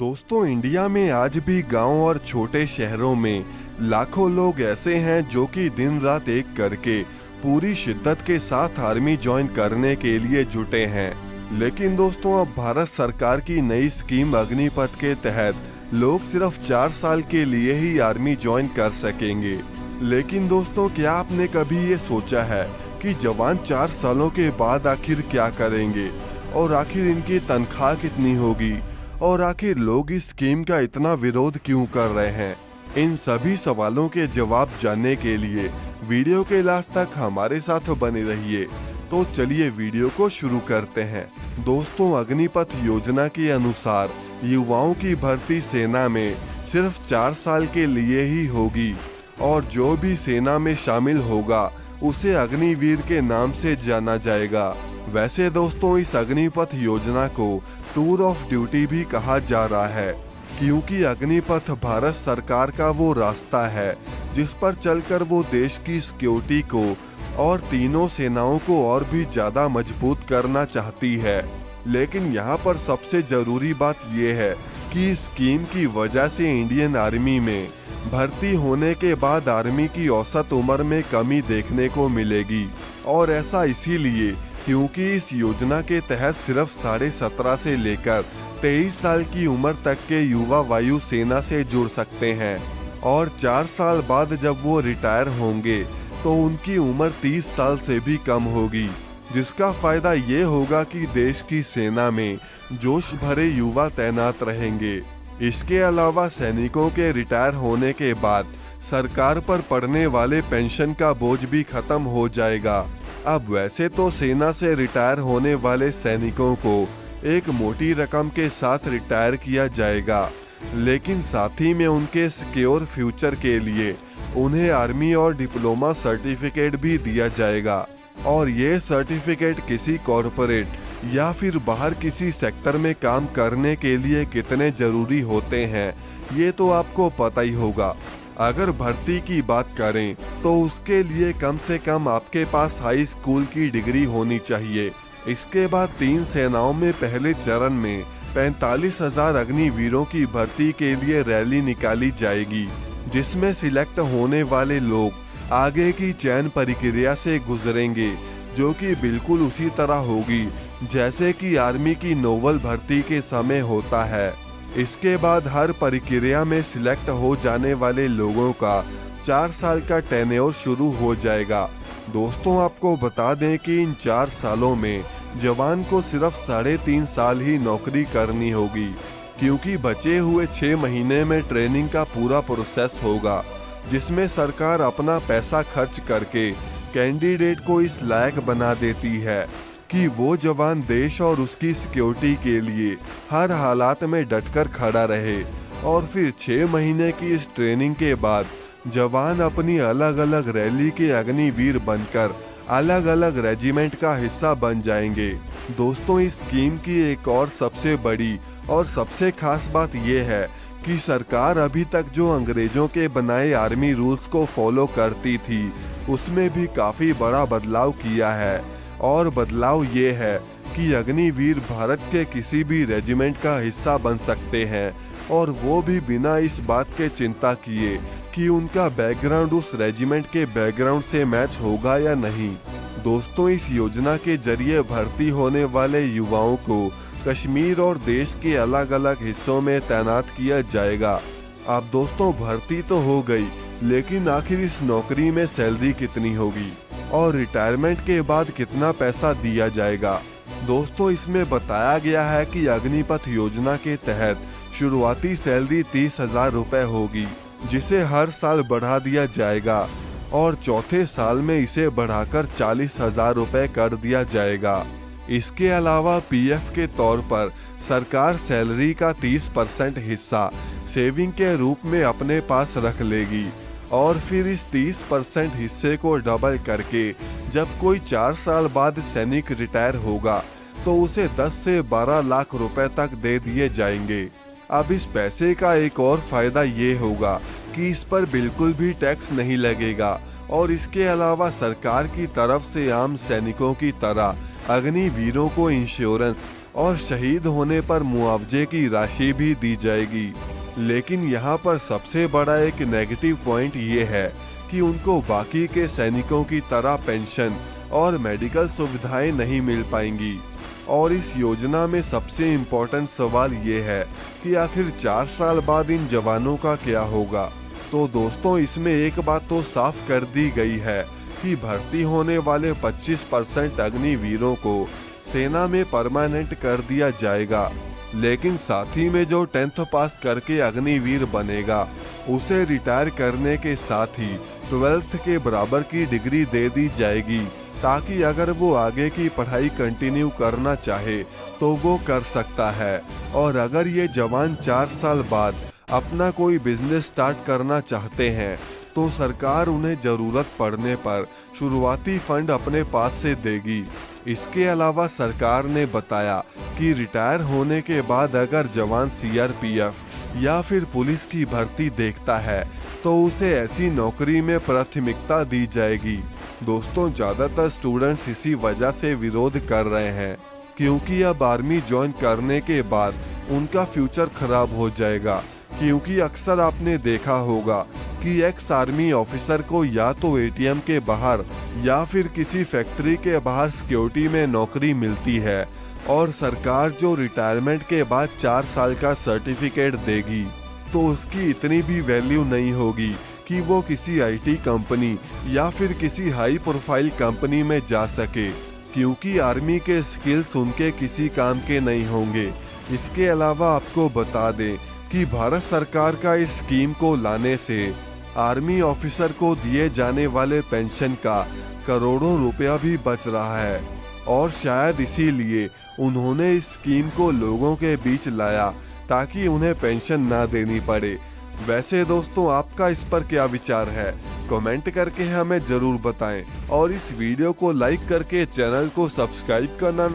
दोस्तों, इंडिया में आज भी गांव और छोटे शहरों में लाखों लोग ऐसे हैं जो कि दिन रात एक करके पूरी शिद्दत के साथ आर्मी ज्वाइन करने के लिए जुटे हैं। लेकिन दोस्तों, अब भारत सरकार की नई स्कीम अग्निपथ के तहत लोग सिर्फ 4 साल के लिए ही आर्मी ज्वाइन कर सकेंगे। लेकिन दोस्तों, क्या आपने कभी ये सोचा है कि जवान 4 सालों के बाद आखिर क्या करेंगे और आखिर इनकी तनख्वाह कितनी होगी और आखिर लोग इस स्कीम का इतना विरोध क्यों कर रहे हैं? इन सभी सवालों के जवाब जानने के लिए वीडियो के लास्ट तक हमारे साथ बने रहिए। तो चलिए वीडियो को शुरू करते हैं। दोस्तों, अग्निपथ योजना के अनुसार युवाओं की भर्ती सेना में सिर्फ 4 साल के लिए ही होगी और जो भी सेना में शामिल होगा उसे अग्निवीर के नाम से जाना जाएगा। वैसे दोस्तों, इस अग्निपथ योजना को टूर ऑफ ड्यूटी भी कहा जा रहा है, क्योंकि अग्निपथ भारत सरकार का वो रास्ता है जिस पर चलकर वो देश की सिक्योरिटी को और तीनों सेनाओं को और भी ज्यादा मजबूत करना चाहती है। लेकिन यहाँ पर सबसे जरूरी बात ये है कि इस स्कीम की वजह से इंडियन आर्मी में भर्ती होने के बाद आर्मी की औसत उम्र में कमी देखने को मिलेगी। और ऐसा इसीलिए क्योंकि इस योजना के तहत सिर्फ 17.5 से लेकर 23 साल की उम्र तक के युवा वायु सेना से जुड़ सकते हैं और 4 साल बाद जब वो रिटायर होंगे तो उनकी उम्र 30 साल से भी कम होगी, जिसका फायदा ये होगा कि देश की सेना में जोश भरे युवा तैनात रहेंगे। इसके अलावा सैनिकों के रिटायर होने के बाद सरकार पर पड़ने वाले पेंशन का बोझ भी खत्म हो जाएगा। अब वैसे तो सेना से रिटायर होने वाले सैनिकों को एक मोटी रकम के साथ रिटायर किया जाएगा, लेकिन साथ ही में उनके सिक्योर फ्यूचर के लिए उन्हें आर्मी और डिप्लोमा सर्टिफिकेट भी दिया जाएगा। और ये सर्टिफिकेट किसी कॉरपोरेट या फिर बाहर किसी सेक्टर में काम करने के लिए कितने जरूरी होते हैं ये तो आपको पता ही होगा। अगर भर्ती की बात करें तो उसके लिए कम से कम आपके पास हाई स्कूल की डिग्री होनी चाहिए। इसके बाद 3 सेनाओं में पहले चरण में 45,000 अग्निवीरों की भर्ती के लिए रैली निकाली जाएगी, जिसमें सिलेक्ट होने वाले लोग आगे की चयन प्रक्रिया से गुजरेंगे, जो कि बिल्कुल उसी तरह होगी जैसे कि आर्मी की नोवल भर्ती के समय होता है। इसके बाद हर प्रक्रिया में सिलेक्ट हो जाने वाले लोगों का 4 साल का टेन्योर शुरू हो जाएगा। दोस्तों, आपको बता दें कि इन 4 सालों में जवान को सिर्फ 3.5 साल ही नौकरी करनी होगी, क्योंकि बचे हुए 6 महीने में ट्रेनिंग का पूरा प्रोसेस होगा, जिसमें सरकार अपना पैसा खर्च करके कैंडिडेट को इस लायक बना देती है कि वो जवान देश और उसकी सिक्योरिटी के लिए हर हालात में डटकर खड़ा रहे। और फिर 6 महीने की इस ट्रेनिंग के बाद जवान अपनी अलग अलग रैली के अग्निवीर बनकर अलग अलग रेजिमेंट का हिस्सा बन जाएंगे। दोस्तों, इस स्कीम की एक और सबसे बड़ी और सबसे खास बात यह है कि सरकार अभी तक जो अंग्रेजों के बनाए आर्मी रूल्स को फॉलो करती थी उसमें भी काफी बड़ा बदलाव किया है। और बदलाव ये है कि अग्निवीर भारत के किसी भी रेजिमेंट का हिस्सा बन सकते हैं, और वो भी बिना इस बात के चिंता किए कि उनका बैकग्राउंड उस रेजिमेंट के बैकग्राउंड से मैच होगा या नहीं। दोस्तों, इस योजना के जरिए भर्ती होने वाले युवाओं को कश्मीर और देश के अलग अलग हिस्सों में तैनात किया जाएगा। अब दोस्तों, भर्ती तो हो गई, लेकिन आखिर इस नौकरी में सैलरी कितनी होगी और रिटायरमेंट के बाद कितना पैसा दिया जाएगा? दोस्तों, इसमें बताया गया है कि अग्निपथ योजना के तहत शुरुआती सैलरी 30,000 रुपए होगी, जिसे हर साल बढ़ा दिया जाएगा और चौथे साल में इसे बढ़ाकर 40,000 रुपए कर दिया जाएगा। इसके अलावा पीएफ के तौर पर सरकार सैलरी का 30% हिस्सा सेविंग के रूप में अपने पास रख लेगी, और फिर इस 30% हिस्से को डबल करके जब कोई 4 साल बाद सैनिक रिटायर होगा तो उसे 10 से 12 लाख रुपए तक दे दिए जाएंगे। अब इस पैसे का एक और फायदा ये होगा कि इस पर बिल्कुल भी टैक्स नहीं लगेगा, और इसके अलावा सरकार की तरफ से आम सैनिकों की तरह अग्निवीरों को इंश्योरेंस और शहीद होने पर मुआवजे की राशि भी दी जाएगी। लेकिन यहाँ पर सबसे बड़ा एक नेगेटिव पॉइंट ये है कि उनको बाकी के सैनिकों की तरह पेंशन और मेडिकल सुविधाएं नहीं मिल पाएंगी। और इस योजना में सबसे इम्पोर्टेंट सवाल ये है कि आखिर 4 साल बाद इन जवानों का क्या होगा। तो दोस्तों, इसमें एक बात तो साफ कर दी गई है कि भर्ती होने वाले 25% अग्निवीरों को सेना में परमानेंट कर दिया जाएगा। लेकिन साथ ही में जो 10th पास करके अग्निवीर बनेगा उसे रिटायर करने के साथ ही 12th के बराबर की डिग्री दे दी जाएगी, ताकि अगर वो आगे की पढ़ाई कंटिन्यू करना चाहे तो वो कर सकता है। और अगर ये जवान 4 साल बाद अपना कोई बिजनेस स्टार्ट करना चाहते हैं तो सरकार उन्हें जरूरत पड़ने पर शुरुआती फंड अपने पास से देगी। इसके अलावा सरकार ने बताया कि रिटायर होने के बाद अगर जवान सीआरपीएफ या फिर पुलिस की भर्ती देखता है तो उसे ऐसी नौकरी में प्राथमिकता दी जाएगी। दोस्तों, ज्यादातर स्टूडेंट्स इसी वजह से विरोध कर रहे हैं, क्योंकि अब आर्मी ज्वाइन करने के बाद उनका फ्यूचर खराब हो जाएगा। क्योंकि अक्सर आपने देखा होगा कि एक्स आर्मी ऑफिसर को या तो एटीएम के बाहर या फिर किसी फैक्ट्री के बाहर सिक्योरिटी में नौकरी मिलती है, और सरकार जो रिटायरमेंट के बाद 4 साल का सर्टिफिकेट देगी तो उसकी इतनी भी वैल्यू नहीं होगी कि वो किसी आईटी कंपनी या फिर किसी हाई प्रोफाइल कंपनी में जा सके, क्योंकि आर्मी के स्किल्स उनके किसी काम के नहीं होंगे। इसके अलावा आपको बता दें कि भारत सरकार का इस स्कीम को लाने से आर्मी ऑफिसर को दिए जाने वाले पेंशन का करोड़ों रुपया भी बच रहा है, और शायद इसीलिए उन्होंने इस स्कीम को लोगों के बीच लाया ताकि उन्हें पेंशन ना देनी पड़े। वैसे दोस्तों, आपका इस पर क्या विचार है? कमेंट करके हमें जरूर बताएं, और इस वीडियो को लाइक करके चैनल को सब्सक्राइब करना